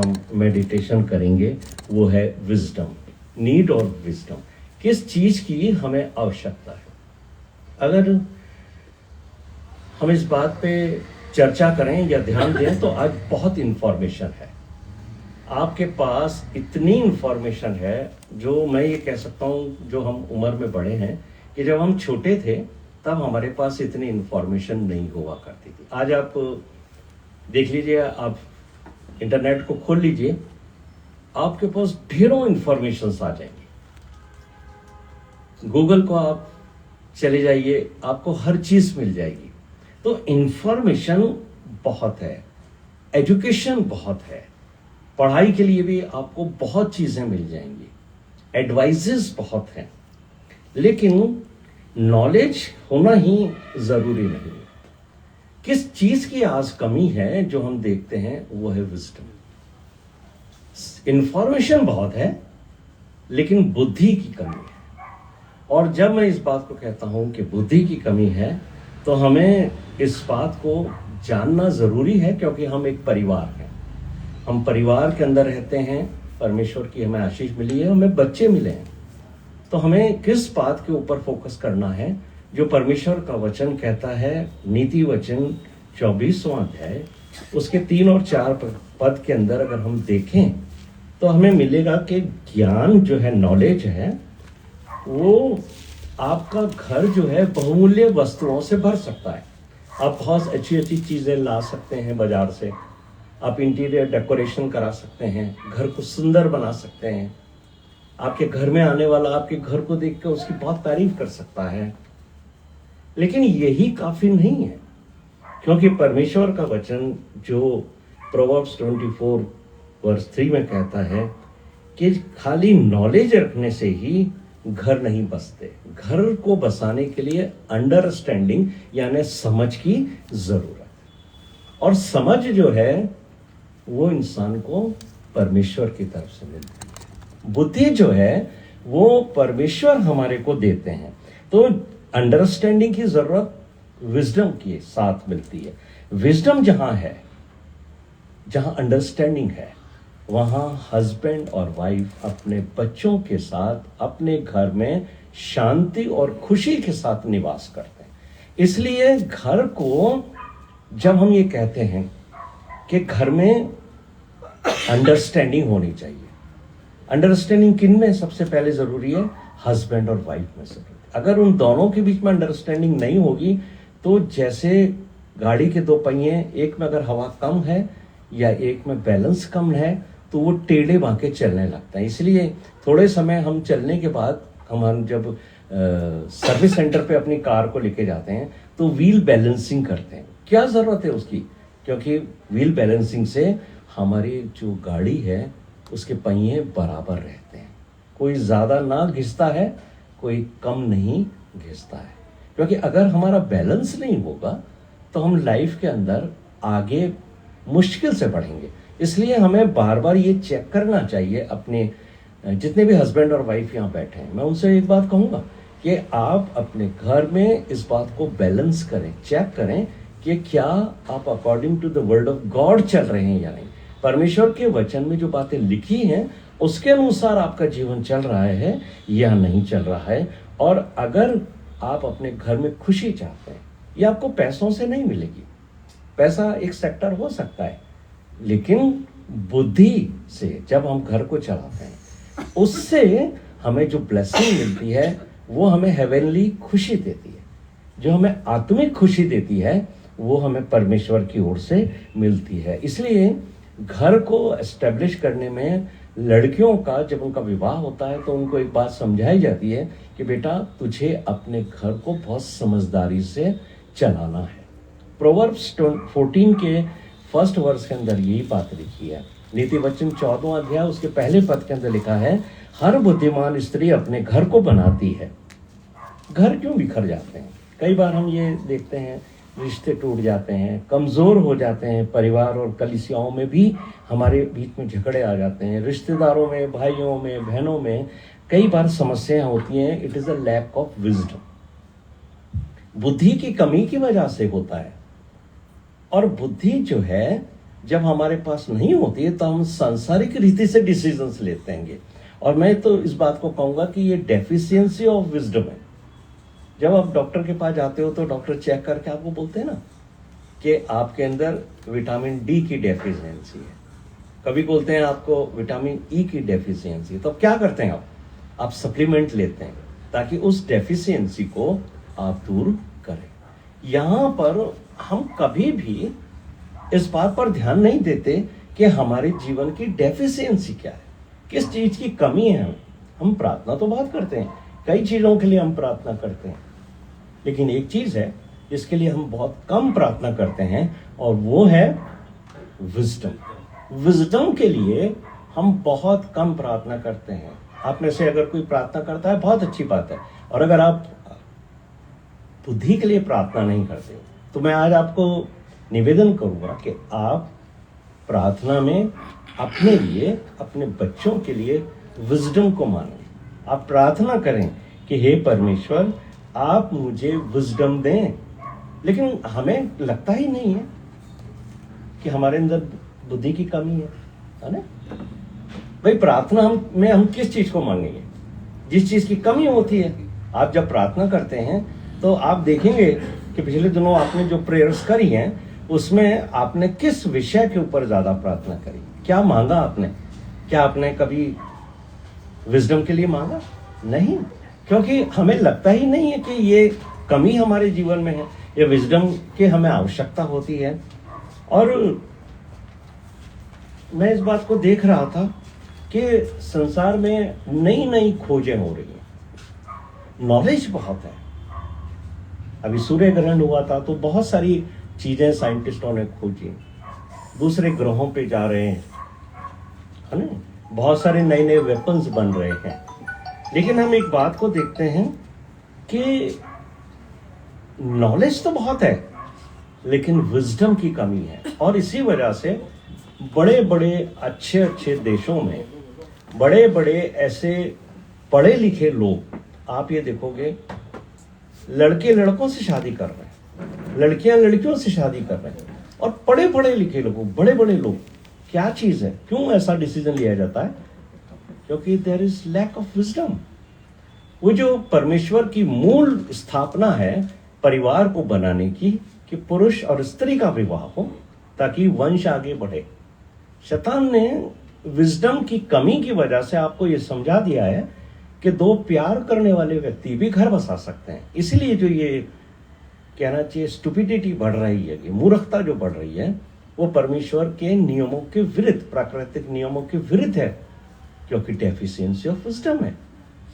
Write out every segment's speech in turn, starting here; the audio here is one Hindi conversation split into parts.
हम मेडिटेशन करेंगे वो है विजडम, नीड और विजडम। किस चीज की हमें आवश्यकता है। अगर हम इस बात पे चर्चा करें या ध्यान दें तो आज बहुत इंफॉर्मेशन है आपके पास, इतनी इंफॉर्मेशन है जो मैं ये कह सकता हूँ जो हम उम्र में बड़े हैं कि जब हम छोटे थे तब हमारे पास इतनी इंफॉर्मेशन नहीं हुआ करती थी। आज आप देख लीजिए, आप इंटरनेट को खोल लीजिए, आपके पास ढेरों इंफॉर्मेशन आ जाएंगी। गूगल को आप चले जाइए, आपको हर चीज मिल जाएगी। तो इंफॉर्मेशन बहुत है, एजुकेशन बहुत है, पढ़ाई के लिए भी आपको बहुत चीजें मिल जाएंगी, एडवाइजेस बहुत हैं, लेकिन नॉलेज होना ही जरूरी नहीं है। किस चीज की आज कमी है जो हम देखते हैं वो है विजडम। इंफॉर्मेशन बहुत है लेकिन बुद्धि की कमी है। और जब मैं इस बात को कहता हूं कि बुद्धि की कमी है तो हमें इस बात को जानना जरूरी है, क्योंकि हम एक परिवार हैं, हम परिवार के अंदर रहते हैं, परमेश्वर की हमें आशीष मिली है, हमें बच्चे मिले हैं। तो हमें किस बात के ऊपर फोकस करना है जो परमेश्वर का वचन कहता है। नीति वचन 24वां अध्याय उसके 3 और 4 पद के अंदर अगर हम देखें तो हमें मिलेगा कि ज्ञान जो है, नॉलेज है, वो आपका घर जो है बहुमूल्य वस्तुओं से भर सकता है। आप बहुत अच्छी अच्छी चीजें ला सकते हैं बाजार से, आप इंटीरियर डेकोरेशन करा सकते हैं, घर को सुंदर बना सकते हैं। आपके घर में आने वाला आपके घर को देख कर उसकी बहुत तारीफ कर सकता है, लेकिन यही काफी नहीं है, क्योंकि परमेश्वर का वचन जो प्रोवर्ब्स 24 वर्स 3 में कहता है कि खाली नॉलेज रखने से ही घर नहीं बसते। घर को बसाने के लिए अंडरस्टैंडिंग यानी समझ की जरूरत है, और समझ जो है वो इंसान को परमेश्वर की तरफ से मिलती है। बुद्धि जो है वो परमेश्वर हमारे को देते हैं। तो अंडरस्टैंडिंग की जरूरत विजडम के साथ मिलती है। विजडम जहां है, जहां अंडरस्टैंडिंग है, वहां हस्बैंड और वाइफ अपने बच्चों के साथ अपने घर में शांति और खुशी के साथ निवास करते हैं। इसलिए घर को जब हम ये कहते हैं कि घर में अंडरस्टैंडिंग होनी चाहिए, अंडरस्टैंडिंग किन में सबसे पहले जरूरी है? हस्बैंड और वाइफ में से। अगर उन दोनों के बीच में अंडरस्टैंडिंग नहीं होगी तो जैसे गाड़ी के 2 पहिए, एक में अगर हवा कम है या एक में बैलेंस कम है तो वो टेढ़े बांके चलने लगता है। इसलिए थोड़े समय हम चलने के बाद हम जब सर्विस सेंटर पे अपनी कार को लेके जाते हैं तो व्हील बैलेंसिंग करते हैं। क्या जरूरत है उसकी? क्योंकि व्हील बैलेंसिंग से हमारी जो गाड़ी है उसके पहिए बराबर रहते हैं, कोई ज्यादा ना घिसता है, कोई कम नहीं घिसता है। क्योंकि अगर हमारा बैलेंस नहीं होगा तो हम लाइफ के अंदर आगे मुश्किल से बढ़ेंगे। इसलिए हमें बार बार ये चेक करना चाहिए। अपने जितने भी हस्बैंड और वाइफ यहाँ बैठे हैं, मैं उनसे एक बात कहूँगा कि आप अपने घर में इस बात को बैलेंस करें, चेक करें कि क्या आप according to the word of God चल रहे हैं या नहीं। परमेश्वर के वचन में जो बातें लिखी हैं उसके अनुसार आपका जीवन चल रहा है या नहीं चल रहा है। और अगर आप अपने घर में खुशी चाहते हैं, ये आपको पैसों से नहीं मिलेगी। पैसा एक सेक्टर हो सकता है, लेकिन बुद्धि से जब हम घर को चलाते हैं उससे हमें जो ब्लेसिंग मिलती है वो हमें हेवनली खुशी देती है। जो हमें आत्मिक खुशी देती है वो हमें परमेश्वर की ओर से मिलती है। इसलिए घर को एस्टेब्लिश करने में लड़कियों का जब उनका विवाह होता है तो उनको एक बात समझाई जाती है कि बेटा तुझे अपने घर को बहुत समझदारी से चलाना है। प्रोवर्ब्स 14 के 1 वर्ष के अंदर यही बात लिखी है। नीति वचन 14वां अध्याय उसके पहले पद के अंदर लिखा है, हर बुद्धिमान स्त्री अपने घर को बनाती है। घर क्यों बिखर जाते हैं? कई बार हम ये देखते हैं रिश्ते टूट जाते हैं, कमजोर हो जाते हैं, परिवार और कलीसियाओं में भी हमारे बीच में झगड़े आ जाते हैं, रिश्तेदारों में, भाइयों में, बहनों में कई बार समस्याएं होती हैं। It is a lack of wisdom, बुद्धि की कमी की वजह से होता है। और बुद्धि जो है जब हमारे पास नहीं होती है तो हम सांसारिक रीति से डिसीजंस लेते हैं। और मैं तो इस बात को कहूँगा कि ये डेफिशिएंसी ऑफ विजडम है। जब आप डॉक्टर के पास जाते हो तो डॉक्टर चेक करके आपको बोलते हैं ना कि आपके अंदर विटामिन डी की डेफिशिएंसी है, कभी बोलते हैं आपको विटामिन ई की डेफिशिएंसी। तो क्या करते हैं आप सप्लीमेंट लेते हैं ताकि उस डेफिशिएंसी को आप दूर करें। यहाँ पर हम कभी भी इस बात पर ध्यान नहीं देते कि हमारे जीवन की डेफिशिएंसी क्या है, किस चीज की कमी है। हम प्रार्थना तो बहुत करते हैं, कई चीजों के लिए हम प्रार्थना करते हैं, लेकिन एक चीज है जिसके लिए हम बहुत कम प्रार्थना करते हैं और वो है विजडम। विजडम के लिए हम बहुत कम प्रार्थना करते हैं। आप में से अगर कोई प्रार्थना करता है बहुत अच्छी बात है, और अगर आप बुद्धि के लिए प्रार्थना नहीं करते तो मैं आज आपको निवेदन करूंगा कि आप प्रार्थना में अपने लिए, अपने बच्चों के लिए विजडम को मानें। आप प्रार्थना करें कि हे परमेश्वर आप मुझे विजडम दें। लेकिन हमें लगता ही नहीं है कि हमारे अंदर बुद्धि की कमी है ना। भाई प्रार्थना में हम किस चीज को मांगेंगे? जिस चीज की कमी होती है। आप जब प्रार्थना करते हैं तो आप देखेंगे कि पिछले दिनों आपने जो प्रेयर्स करी हैं उसमें आपने किस विषय के ऊपर ज्यादा प्रार्थना करी, क्या मांगा आपने? क्या आपने कभी विजडम के लिए मांगा? नहीं, क्योंकि हमें लगता ही नहीं है कि ये कमी हमारे जीवन में है, ये विजडम की हमें आवश्यकता होती है। और मैं इस बात को देख रहा था कि संसार में नई नई खोजें हो रही हैं, नॉलेज बहुत है। अभी सूर्य ग्रहण हुआ था तो बहुत सारी चीजें साइंटिस्टों ने खोजी, दूसरे ग्रहों पे जा रहे हैं, है ना, बहुत सारे नए नए वेपन्स बन रहे हैं। लेकिन हम एक बात को देखते हैं कि नॉलेज तो बहुत है लेकिन विजडम की कमी है। और इसी वजह से बड़े बड़े अच्छे अच्छे देशों में बड़े बड़े ऐसे पढ़े लिखे लोग, आप ये देखोगे, लड़के लड़कों से शादी कर रहे हैं, लड़कियां लड़कियों से शादी कर रहे हैं, और पढ़े पढ़े लिखे लोग, बड़े बड़े लोग। क्या चीज है, क्यों ऐसा डिसीजन लिया जाता है? क्योंकि there is lack of wisdom. वो जो परमेश्वर की मूल स्थापना है परिवार को बनाने की, कि पुरुष और स्त्री का विवाह हो ताकि वंश आगे बढ़े, शैतान ने विजडम की कमी की वजह से आपको यह समझा दिया है कि दो प्यार करने वाले व्यक्ति भी घर बसा सकते हैं। इसलिए जो ये कहना चाहिए स्टुपिडिटी बढ़ रही है, ये मूर्खता जो बढ़ रही है, वो परमेश्वर के नियमों के विरुद्ध, प्राकृतिक नियमों के विरुद्ध है, क्योंकि डेफिशिएंसी ऑफ विजडम है।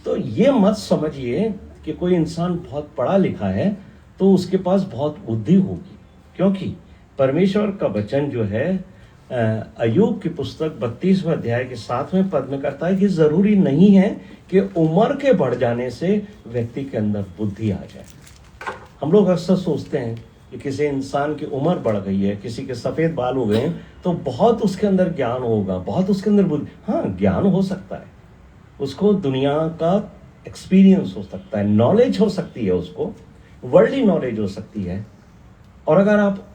तो ये मत समझिए कि कोई इंसान बहुत पढ़ा लिखा है तो उसके पास बहुत बुद्धि होगी, क्योंकि परमेश्वर का वचन जो है अय्यूब की पुस्तक 32वें अध्याय के 7वें पद में कहता है कि जरूरी नहीं है कि उम्र के बढ़ जाने से व्यक्ति के अंदर बुद्धि आ जाए। हम लोग अक्सर सोचते हैं कि किसी इंसान की उम्र बढ़ गई है, किसी के सफेद बाल हो गए हैं तो बहुत उसके अंदर ज्ञान होगा, बहुत उसके अंदर बुद्धि। हाँ, ज्ञान हो सकता है, उसको दुनिया का एक्सपीरियंस हो सकता है, नॉलेज हो सकती है, उसको वर्ल्डली नॉलेज हो सकती है। और अगर आप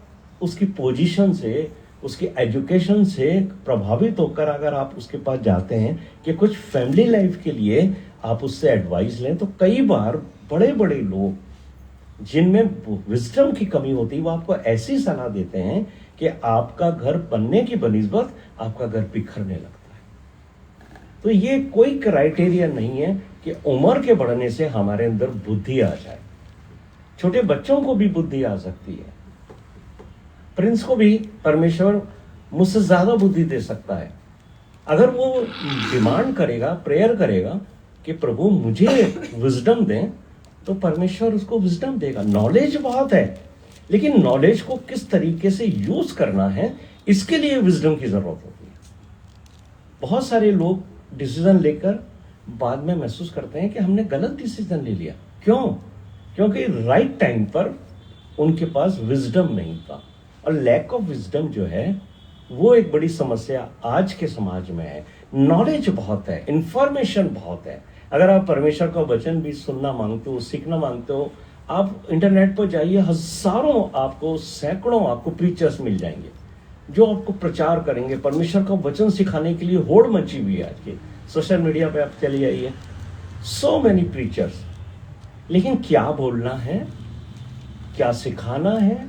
उसकी पोजीशन से, उसकी एजुकेशन से प्रभावित होकर अगर आप उसके पास जाते हैं कि कुछ फैमिली लाइफ के लिए आप उससे एडवाइस लें, तो कई बार बड़े बड़े लोग जिनमें विजडम की कमी होती है वो आपको ऐसी सलाह देते हैं कि आपका घर बनने की बनिस्बत आपका घर बिखरने लगता है। तो ये कोई क्राइटेरिया नहीं है कि उम्र के बढ़ने से हमारे अंदर बुद्धि आ जाए। छोटे बच्चों को भी बुद्धि आ सकती है, प्रिंस को भी परमेश्वर मुझसे ज्यादा बुद्धि दे सकता है। अगर वो डिमांड करेगा, प्रेयर करेगा कि प्रभु मुझे विजडम दें, तो परमेश्वर उसको विजडम देगा। नॉलेज बहुत है, लेकिन नॉलेज को किस तरीके से यूज करना है, इसके लिए विजडम की जरूरत होती है। बहुत सारे लोग डिसीजन लेकर बाद में महसूस करते हैं कि हमने गलत डिसीजन ले लिया। क्यों? क्योंकि राइट टाइम पर उनके पास विजडम नहीं था। और लैक ऑफ विजडम जो है वो एक बड़ी समस्या आज के समाज में है। नॉलेज बहुत है, इंफॉर्मेशन बहुत है। अगर आप परमेश्वर का वचन भी सुनना मांगते हो, सीखना मांगते हो, आप इंटरनेट पर जाइए, हजारों आपको, सैकड़ों आपको प्रीचर्स मिल जाएंगे जो आपको प्रचार करेंगे, परमेश्वर का वचन सिखाने के लिए होड़ मची हुई है। आज के सोशल मीडिया पे आप चले जाइए, सो मेनी प्रीचर्स, लेकिन क्या बोलना है, क्या सिखाना है,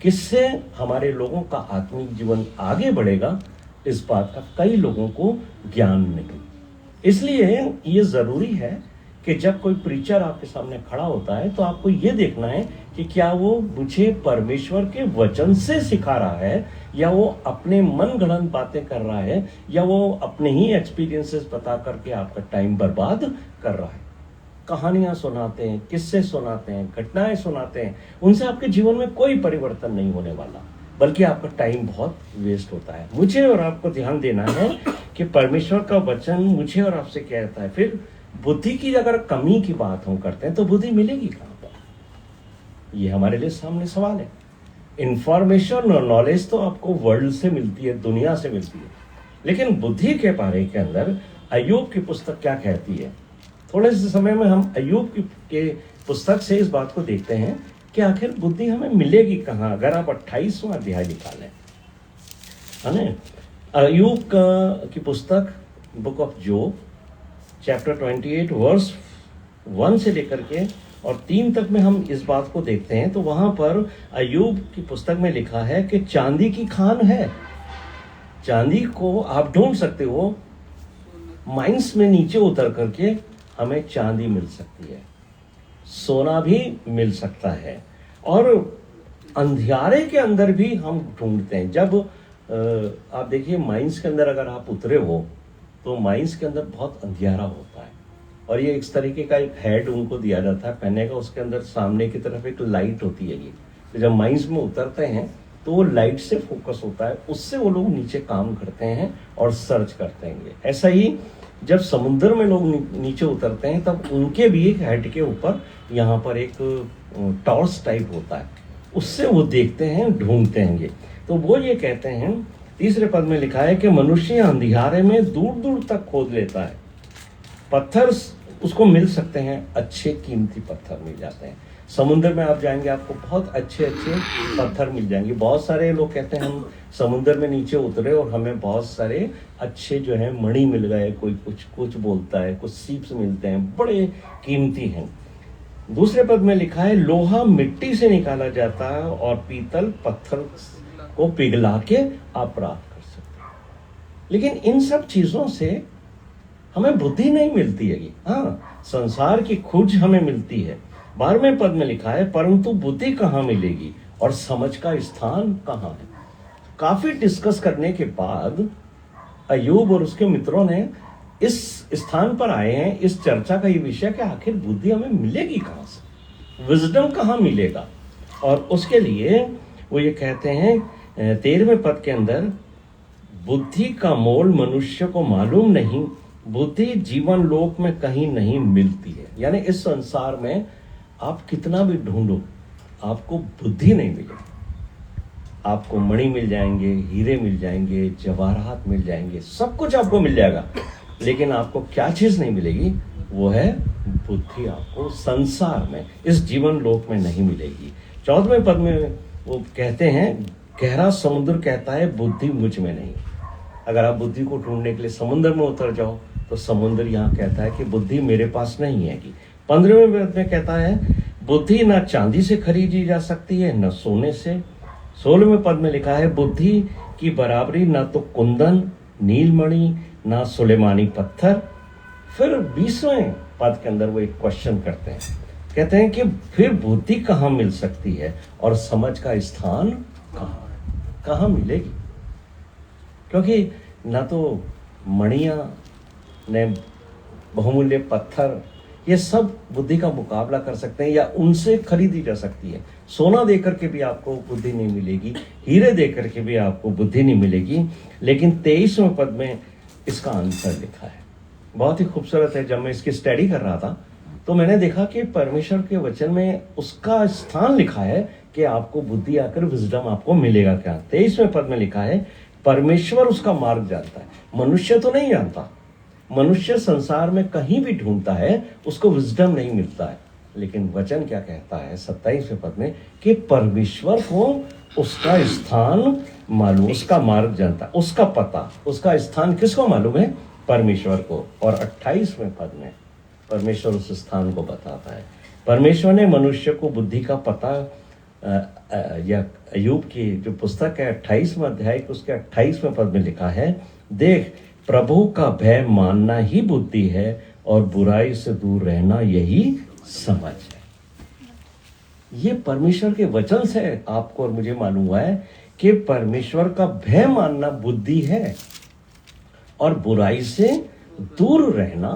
किससे हमारे लोगों का आत्मिक जीवन आगे बढ़ेगा, इस बात का कई लोगों को ज्ञान नहीं। इसलिए ये जरूरी है कि जब कोई प्रीचर आपके सामने खड़ा होता है तो आपको ये देखना है कि क्या वो मुझे परमेश्वर के वचन से सिखा रहा है, या वो अपने मन गढ़ंत बातें कर रहा है, या वो अपने ही एक्सपीरियंसेस बता करके आपका टाइम बर्बाद कर रहा है। कहानियां सुनाते हैं, किस्से सुनाते हैं, घटनाएं सुनाते हैं, उनसे आपके जीवन में कोई परिवर्तन नहीं होने वाला, बल्कि आपका टाइम बहुत वेस्ट होता है। मुझे और आपको ध्यान देना है कि परमेश्वर का वचन मुझे और आपसे कहता है। फिर बुद्धि की अगर कमी की बात हम करते हैं तो बुद्धि मिलेगी कहां पर, ये हमारे लिए सामने सवाल है। इंफॉर्मेशन और नॉलेज तो आपको वर्ल्ड से मिलती है, दुनिया से मिलती है, लेकिन बुद्धि के बारे के अंदर अय्यूब की पुस्तक क्या कहती है। थोड़े से समय में हम अय्यूब के पुस्तक से इस बात को देखते हैं कि आखिर बुद्धि हमें मिलेगी कहाँ। अगर आप 28वां अध्याय निकालें, है ना, अय्यूब की पुस्तक book of Job chapter 28 verse 1 से लेकर के और 3 तक में हम इस बात को देखते हैं, तो वहां पर अय्यूब की पुस्तक में लिखा है कि चांदी की खान है, चांदी को आप ढूंढ सकते हो, माइंस में नीचे उतर करके हमें चांदी मिल सकती है, सोना भी मिल सकता है, और अंधियारे के अंदर भी हम ढूंढते हैं। जब आप देखिए माइंस के अंदर अगर आप उतरे हो तो माइंस के अंदर बहुत अंधियारा होता है, और ये इस तरीके का एक हेड उनको दिया जाता है पहनने का, उसके अंदर सामने की तरफ एक लाइट होती है। ये तो जब माइंस में उतरते हैं तो वो लाइट से फोकस होता है, उससे वो लोग नीचे काम करते हैं और सर्च करते हैं। ऐसा ही जब समुद्र में लोग नीचे उतरते हैं तब उनके भी एक हेड के ऊपर यहाँ पर एक टॉर्च टाइप होता है, उससे वो देखते हैं, ढूंढते हैं। तो वो ये कहते हैं, तीसरे पद में लिखा है कि मनुष्य अंधियारे में दूर दूर तक खोद लेता है, पत्थर उसको मिल सकते हैं, अच्छे कीमती पत्थर मिल जाते हैं। समुद्र में आप जाएंगे आपको बहुत अच्छे अच्छे पत्थर मिल जाएंगे। बहुत सारे लोग कहते हैं हम समुद्र में नीचे उतरे और हमें बहुत सारे अच्छे जो है मणि मिल गए, कोई कुछ बोलता है, कुछ सीप्स मिलते हैं, बड़े कीमती हैं। दूसरे पद में लिखा है लोहा मिट्टी से निकाला जाता है और पीतल पत्थर को पिघला के आप प्राप्त कर सकते हैं। लेकिन इन सब चीजों से हमें बुद्धि नहीं मिलती है। हाँ, संसार की खोज हमें मिलती है। 12वें पद में लिखा है परंतु बुद्धि कहाँ मिलेगी और समझ का स्थान कहाँ है। काफी डिस्कस करने के बाद अय्यूब और उसके मित्रों ने इस स्थान पर आए हैं, इस चर्चा का ये विषय कि आखिर बुद्धि हमें मिलेगी कहाँ से, विजडम कहाँ मिलेगा। और उसके लिए वो ये कहते हैं 13वें पद के अंदर, बुद्धि का मोल मनुष्य को मालूम नहीं, बुद्धि जीवन लोक में कहीं नहीं मिलती है। यानी इस संसार में आप कितना भी ढूंढो आपको बुद्धि नहीं मिलेगी। आपको मणि मिल जाएंगे, हीरे मिल जाएंगे, जवाहरात मिल जाएंगे, सब कुछ आपको मिल जाएगा, लेकिन आपको क्या चीज नहीं मिलेगी, वो है बुद्धि। आपको संसार में, इस जीवन लोक में नहीं मिलेगी। 14वें पद में वो कहते हैं, गहरा समुद्र कहता है बुद्धि मुझ में नहीं। अगर आप बुद्धि को ढूंढने के लिए समुद्र में उतर जाओ तो समुद्र यहाँ कहता है कि बुद्धि मेरे पास नहीं है। 15वें पद में कहता है बुद्धि ना चांदी से खरीदी जा सकती है न सोने से। 16वें पद में लिखा है बुद्धि की बराबरी ना तो कुंदन, नीलमणि, ना सुलेमानी पत्थर। फिर 20वें पद के अंदर वो एक क्वेश्चन करते हैं, कहते हैं कि फिर बुद्धि कहाँ मिल सकती है और समझ का स्थान कहाँ मिलेगी। क्योंकि ना तो मणियां ने बहुमूल्य पत्थर, ये सब बुद्धि का मुकाबला कर सकते हैं या उनसे खरीदी जा सकती है। सोना देकर के भी आपको बुद्धि नहीं मिलेगी, हीरे देकर के भी आपको बुद्धि नहीं मिलेगी। लेकिन 23वें पद में इसका आंसर लिखा है, बहुत ही खूबसूरत है। जब मैं इसकी स्टडी कर रहा था तो मैंने देखा कि परमेश्वर के वचन में उसका स्थान लिखा है कि आपको बुद्धि आकर विजडम आपको मिलेगा क्या। 23वें पद में लिखा है परमेश्वर उसका मार्ग जानता है, मनुष्य तो नहीं जानता। मनुष्य संसार में कहीं भी ढूंढता है, उसको विजडम नहीं मिलता है। लेकिन वचन क्या कहता है 27वें पद में कि परमेश्वर को उसका स्थान मालूम, उसका मार्ग जानता, उसका पता, उसका स्थान किसको मालूम है? परमेश्वर को। और 28वें पद में परमेश्वर उस स्थान को बताता है। परमेश्वर ने मनुष्य को बुद्धि का पता या अय्यूब की जो पुस्तक है 28वां अध्याय के उसके 28वें पद में लिखा है, देख प्रभु का भय मानना ही बुद्धि है और बुराई से दूर रहना यही समझ है। ये परमेश्वर के वचन से आपको और मुझे मालूम हुआ है कि परमेश्वर का भय मानना बुद्धि है और बुराई से दूर रहना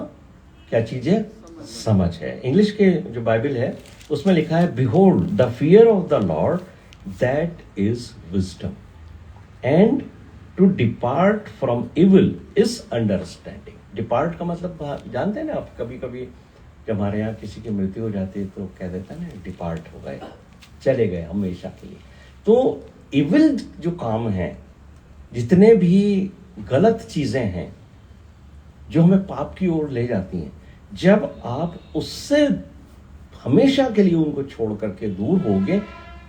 क्या चीज है? समझ है। इंग्लिश के जो बाइबल है उसमें लिखा है, behold the fear of the Lord that is wisdom and to depart from evil is understanding. Depart का मतलब जानते हैं ना आप, कभी कभी जब हमारे यहाँ किसी की मृत्यु हो जाती है तो कह देता है ना, डिपार्ट हो गए, चले गए हमेशा के लिए। तो इविल जो काम है, जितने भी गलत चीजें हैं जो हमें पाप की ओर ले जाती हैं, जब आप उससे हमेशा के लिए उनको छोड़ करके दूर होगे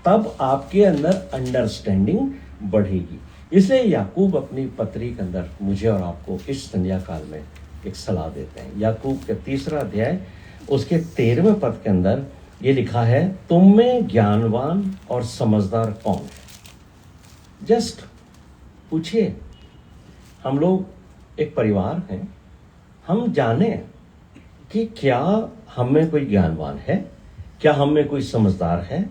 तब आपके अंदर अंडरस्टैंडिंग बढ़ेगी। इसलिए याकूब अपनी पत्री के अंदर मुझे और आपको इस संध्या काल में एक सलाह देते हैं। याकूब के 3 अध्याय उसके 13वें पद के अंदर ये लिखा है, तुम में ज्ञानवान और समझदार कौन है? जस्ट पूछिए। हम लोग एक परिवार हैं, हम जाने कि क्या हम में कोई ज्ञानवान है, क्या हम में कोई समझदार है।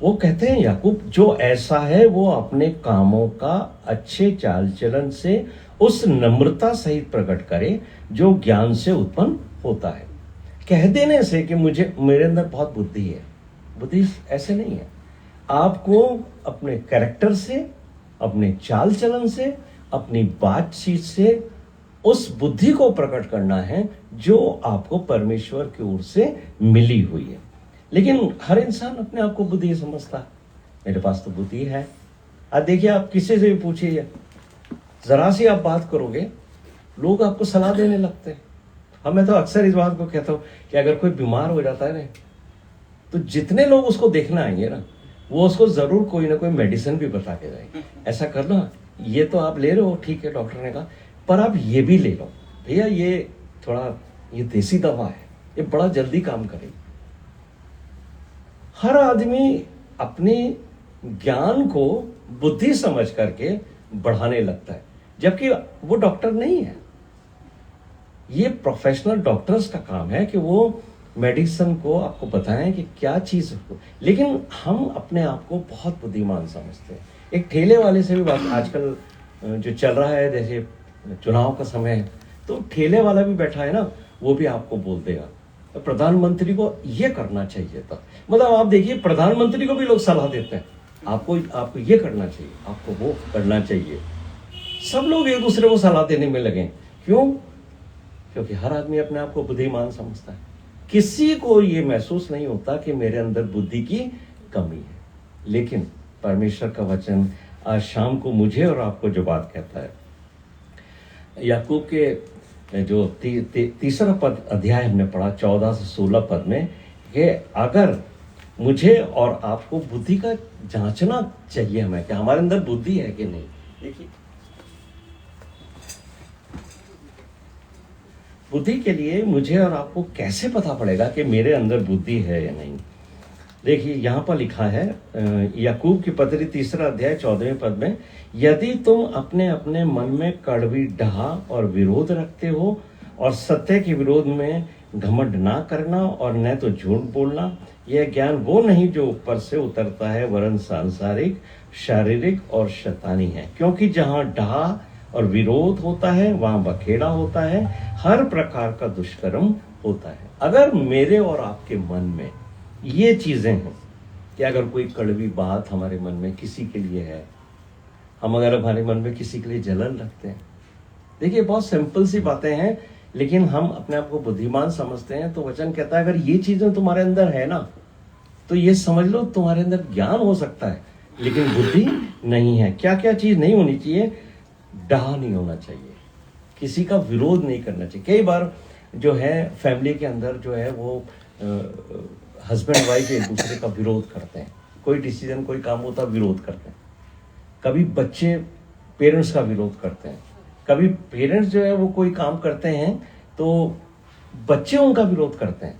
वो कहते हैं याकूब, जो ऐसा है वो अपने कामों का अच्छे चाल चलन से उस नम्रता सहित प्रकट करे जो ज्ञान से उत्पन्न होता है। कह देने से कि मेरे अंदर बहुत बुद्धि है, बुद्धि ऐसे नहीं है। आपको अपने कैरेक्टर से, अपने चाल चलन से, अपनी बातचीत से उस बुद्धि को प्रकट करना है जो आपको परमेश्वर की ओर से मिली हुई है। लेकिन हर इंसान अपने आप को बुद्धि समझता है, मेरे पास तो बुद्धि है। अब देखिए, आप किसी से भी पूछिए, जरा सी आप बात करोगे लोग आपको सलाह देने लगते हैं। मैं तो अक्सर इस बात को कहता हूं कि अगर कोई बीमार हो जाता है ना, तो जितने लोग उसको देखना आएंगे ना, वो उसको जरूर कोई ना कोई मेडिसिन भी बता के जाएंगे, ऐसा करना, ये तो आप ले रहे हो, ठीक है डॉक्टर ने कहा, पर आप ये भी ले लो भैया, ये थोड़ा ये देसी दवा है, ये बड़ा जल्दी काम करेगी। हर आदमी अपने ज्ञान को बुद्धि समझ करके बढ़ाने लगता है, जबकि वो डॉक्टर नहीं है। ये प्रोफेशनल डॉक्टर्स का काम है कि वो मेडिसिन को आपको बताएं कि क्या चीज हो, लेकिन हम अपने आप को बहुत बुद्धिमान समझते हैं। एक ठेले वाले से भी बात आजकल जो चल रहा है, जैसे चुनाव का समय है, तो ठेले वाला भी बैठा है ना, वो भी आपको बोल देगा प्रधानमंत्री को ये करना चाहिए था। मतलब आप देखिए, प्रधानमंत्री को भी लोग सलाह देते हैं, आपको ये करना चाहिए, आपको वो करना चाहिए। सब लोग एक दूसरे को सलाह देने में लगे। क्यों? क्योंकि हर आदमी अपने आप को बुद्धिमान समझता है। किसी को ये महसूस नहीं होता कि मेरे अंदर बुद्धि की कमी है। लेकिन परमेश्वर का वचन आज शाम को मुझे और आपको जो बात कहता है, याकूब के जो 3 पद अध्याय हमने पढ़ा 14 से 16 पद में, कि अगर मुझे और आपको बुद्धि का जांचना चाहिए हमें, कि हमारे अंदर बुद्धि है कि नहीं। देखिए, बुद्धि के लिए मुझे और आपको कैसे पता पड़ेगा कि मेरे अंदर बुद्धि है या नहीं। देखिए, यहां पर लिखा है याकूब की पत्री 3 अध्याय 14वें पद में, यदि तुम अपने अपने मन में कड़वी डहा और विरोध रखते हो और सत्य के विरोध में घमंड ना करना और न तो झूठ बोलना, यह ज्ञान वो नहीं जो ऊपर से उतरता है, वरन सांसारिक, शारीरिक और शैतानी है। क्योंकि जहां डहा और विरोध होता है वहां बखेड़ा होता है, हर प्रकार का दुष्कर्म होता है। अगर मेरे और आपके मन में ये चीजें हैं कि अगर कोई कड़वी बात हमारे मन में किसी के लिए है, हम अगर हमारे मन में किसी के लिए जलन रखते हैं, देखिए बहुत सिंपल सी बातें हैं, लेकिन हम अपने आप को बुद्धिमान समझते हैं। तो वचन कहता है अगर ये चीजें तुम्हारे अंदर है ना, तो ये समझ लो तुम्हारे अंदर ज्ञान हो सकता है, लेकिन बुद्धि नहीं है। क्या क्या चीज नहीं होनी चाहिए? डहा नहीं होना चाहिए, किसी का विरोध नहीं करना चाहिए। कई बार जो है फैमिली के अंदर जो है वो हस्बैंड वाइफ एक दूसरे का विरोध करते हैं, कोई डिसीजन कोई काम होता विरोध करते हैं। कभी बच्चे पेरेंट्स का विरोध करते हैं, कभी पेरेंट्स जो है वो कोई काम करते हैं तो बच्चे उनका विरोध करते हैं,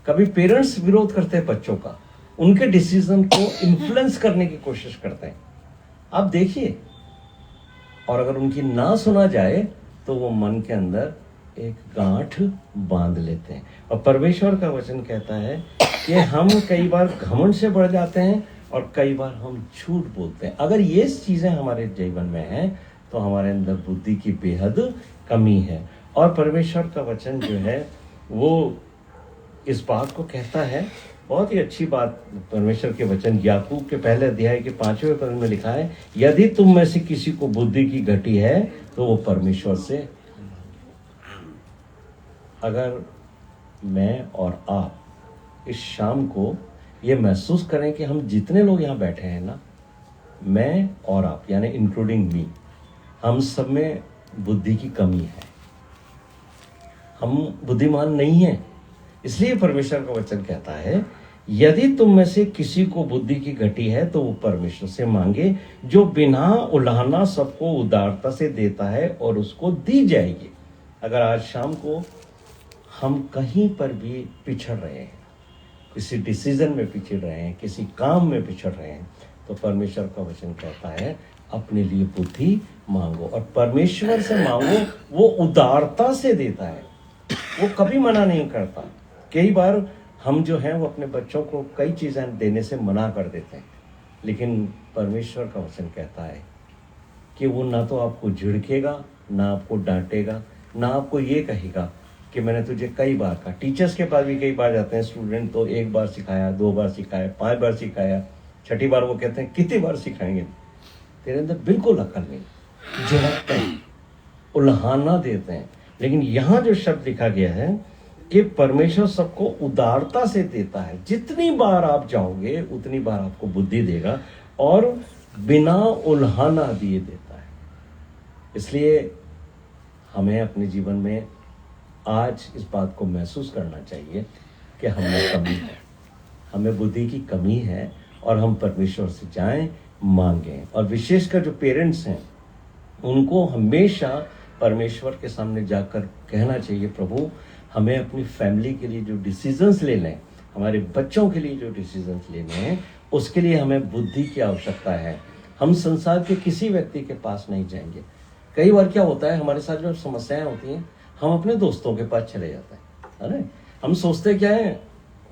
कभी पेरेंट्स विरोध करते हैं बच्चों का, उनके डिसीजन को इन्फ्लुएंस करने की कोशिश करते हैं। आप देखिए, और अगर उनकी ना सुना जाए तो वो मन के अंदर एक गांठ बांध लेते हैं। और परमेश्वर का वचन कहता है कि हम कई बार घमंड से बढ़ जाते हैं और कई बार हम झूठ बोलते हैं। अगर ये चीजें हमारे जीवन में हैं तो हमारे अंदर बुद्धि की बेहद कमी है। और परमेश्वर का वचन जो है वो इस बात को कहता है, बहुत ही अच्छी बात परमेश्वर के वचन याकूब के पहले अध्याय के 5वें पद में लिखा है, यदि तुम में से किसी को बुद्धि की घटी है तो वो परमेश्वर से। अगर मैं और आप इस शाम को ये महसूस करें कि हम जितने लोग यहाँ बैठे हैं ना, मैं और आप यानी इंक्लूडिंग मी, हम सब में बुद्धि की कमी है, हम बुद्धिमान नहीं हैं। इसलिए परमेश्वर का वचन कहता है, यदि तुम में से किसी को बुद्धि की घटी है तो वो परमेश्वर से मांगे, जो बिना उलाहना सबको उदारता से देता है और उसको दी जाएगी। अगर आज शाम को हम कहीं पर भी पिछड़ रहे हैं, किसी डिसीजन में पिछड़ रहे हैं, किसी काम में पिछड़ रहे हैं, तो परमेश्वर का वचन कहता है अपने लिए बुद्धि मांगो। और परमेश्वर से मांगो, वो उदारता से देता है, वो कभी मना नहीं करता। कई बार हम जो हैं वो अपने बच्चों को कई चीज़ें देने से मना कर देते हैं, लेकिन परमेश्वर का वचन कहता है कि वो ना तो आपको झिड़केगा, ना आपको डांटेगा, ना आपको ये कहेगा कि मैंने तुझे कई बार कहा। टीचर्स के पास भी कई बार जाते हैं स्टूडेंट, तो एक बार सिखाया, 2 बार सिखाया, 5 बार सिखाया, 6ठी बार वो कहते हैं कितनी बार सिखाएंगे, तेरे अंदर बिल्कुल अकल नहीं, झिड़कते हैं, उल्हाना देते हैं। लेकिन यहाँ जो शब्द लिखा गया है कि परमेश्वर सबको उदारता से देता है, जितनी बार आप जाओगे उतनी बार आपको बुद्धि देगा और बिना उल्हाना दिए देता है। इसलिए हमें अपने जीवन में आज इस बात को महसूस करना चाहिए कि हमें कमी है, हमें बुद्धि की कमी है और हम परमेश्वर से जाएं, मांगें। और विशेषकर जो पेरेंट्स हैं उनको हमेशा परमेश्वर के सामने जाकर कहना चाहिए, प्रभु हमें अपनी फैमिली के लिए जो डिसीजंस लेने हैं, हमारे बच्चों के लिए जो डिसीजंस लेने हैं, उसके लिए हमें बुद्धि की आवश्यकता है। हम संसार के किसी व्यक्ति के पास नहीं जाएंगे। कई बार क्या होता है, हमारे साथ जो समस्याएं होती हैं, हम अपने दोस्तों के पास चले जाते हैं। अरे हम सोचते क्या है,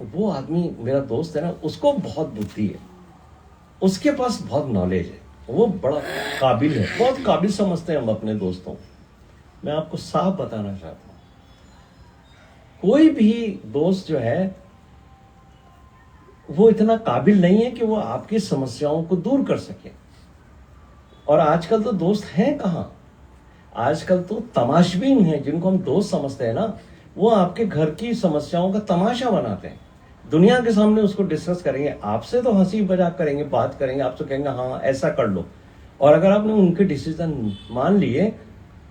वो आदमी मेरा दोस्त है ना, उसको बहुत बुद्धि है, उसके पास बहुत नॉलेज है, वो बड़ा काबिल है, बहुत काबिल समझते हैं हम अपने दोस्तों। मैं आपको साफ बताना चाहता हूँ, कोई भी दोस्त जो है वो इतना काबिल नहीं है कि वो आपकी समस्याओं को दूर कर सके। और आजकल तो दोस्त हैं कहाँ, आजकल तो तमाशबीन हैं, जिनको हम दोस्त समझते हैं ना, वो आपके घर की समस्याओं का तमाशा बनाते हैं, दुनिया के सामने उसको डिस्कस करेंगे, आपसे तो हंसी मजाक करेंगे, बात करेंगे, आपसे कहेंगे हाँ ऐसा कर लो। और अगर आपने उनके डिसीजन मान लिए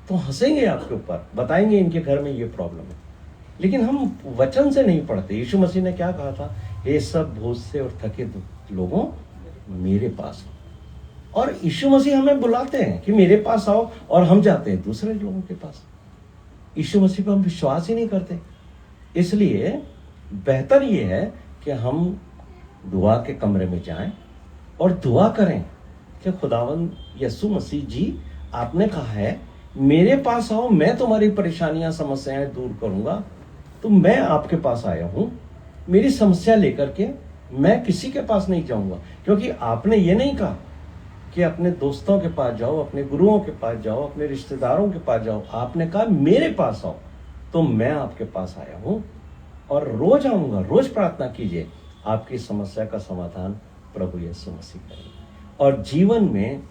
तो हंसेंगे आपके ऊपर, बताएंगे इनके घर में ये प्रॉब्लम है। लेकिन हम वचन से नहीं पढ़ते। यीशु मसीह ने क्या कहा था, ये सब बोझ से और थके लोगों मेरे पास आओ। और यीशु मसीह हमें बुलाते हैं कि मेरे पास आओ, और हम जाते हैं दूसरे लोगों के पास। यीशु मसीह पर हम विश्वास ही नहीं करते। इसलिए बेहतर ये है कि हम दुआ के कमरे में जाएं और दुआ करें कि खुदावंद यीशु मसीह जी, आपने कहा है मेरे पास आओ, मैं तुम्हारी परेशानियां समस्याएं दूर करूंगा। तो मैं आपके पास आया हूं, मेरी समस्या लेकर के मैं किसी के पास नहीं जाऊंगा, क्योंकि आपने ये नहीं कहा कि अपने दोस्तों के पास जाओ, अपने गुरुओं के पास जाओ, अपने रिश्तेदारों के पास जाओ। आपने कहा मेरे पास आओ, तो मैं आपके पास आया हूं और रोज आऊंगा। रोज प्रार्थना कीजिए, आपकी समस्या का समाधान प्रभु यीशु मसीह करेंगे। और जीवन में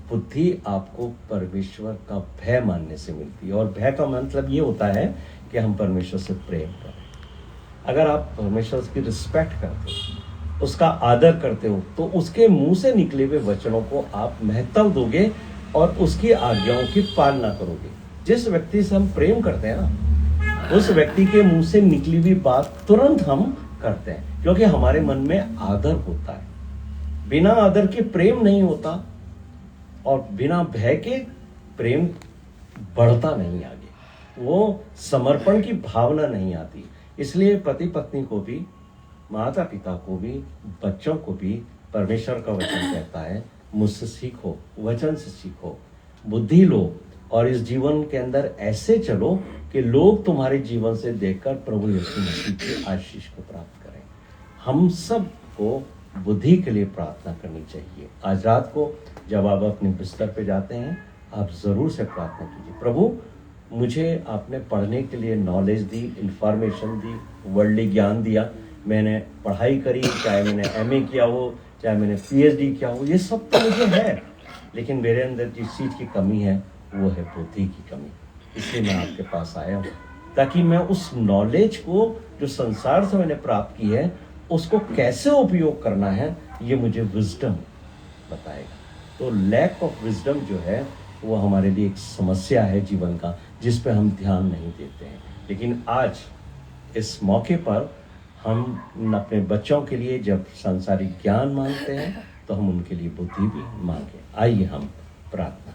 बुद्धि आपको परमेश्वर का भय मानने से मिलती है। और भय का मतलब ये होता है कि हम परमेश्वर से प्रेम करें। अगर आप परमेश्वर की रिस्पेक्ट करते हो, उसका आदर करते हो, तो उसके मुंह से निकले हुए वचनों को आप महत्व दोगे और उसकी आज्ञाओं की पालना करोगे। जिस व्यक्ति से हम प्रेम करते हैं ना, उस व्यक्ति के मुंह से निकली हुई बात तुरंत हम करते हैं, क्योंकि हमारे मन में आदर होता है। बिना आदर के प्रेम नहीं होता, और बिना भय के प्रेम बढ़ता नहीं आगे, वो समर्पण की भावना नहीं आती। इसलिए पति पत्नी को भी, माता पिता को भी, बच्चों को भी परमेश्वर का वचन कहता है, मुझसे सीखो, वचन से सीखो, बुद्धि लो और इस जीवन के अंदर ऐसे चलो कि लोग तुम्हारे जीवन से देखकर प्रभु यीशु मसीह की आशीष को प्राप्त करें। हम सब को बुद्धि के लिए प्रार्थना करनी चाहिए। आज रात को जब आप अपने बिस्तर पे जाते हैं, आप ज़रूर से प्रार्थना कीजिए, प्रभु मुझे आपने पढ़ने के लिए नॉलेज दी, इंफॉर्मेशन दी, वर्ल्डली ज्ञान दिया, मैंने पढ़ाई करी, चाहे मैंने एमए किया हो, चाहे मैंने पीएचडी किया हो, ये सब तो मुझे है, लेकिन मेरे अंदर जिस चीज़ की कमी है वो है बुद्धि की कमी। इसलिए मैं आपके पास आया हूँ ताकि मैं उस नॉलेज को जो संसार से मैंने प्राप्त की है उसको कैसे उपयोग करना है ये मुझे विजडम बताएगा। तो लैक ऑफ विजडम जो है वो हमारे लिए एक समस्या है जीवन का, जिस पे हम ध्यान नहीं देते हैं। लेकिन आज इस मौके पर हम अपने बच्चों के लिए जब सांसारिक ज्ञान मांगते हैं तो हम उनके लिए बुद्धि भी मांगे। आइए हम प्रार्थना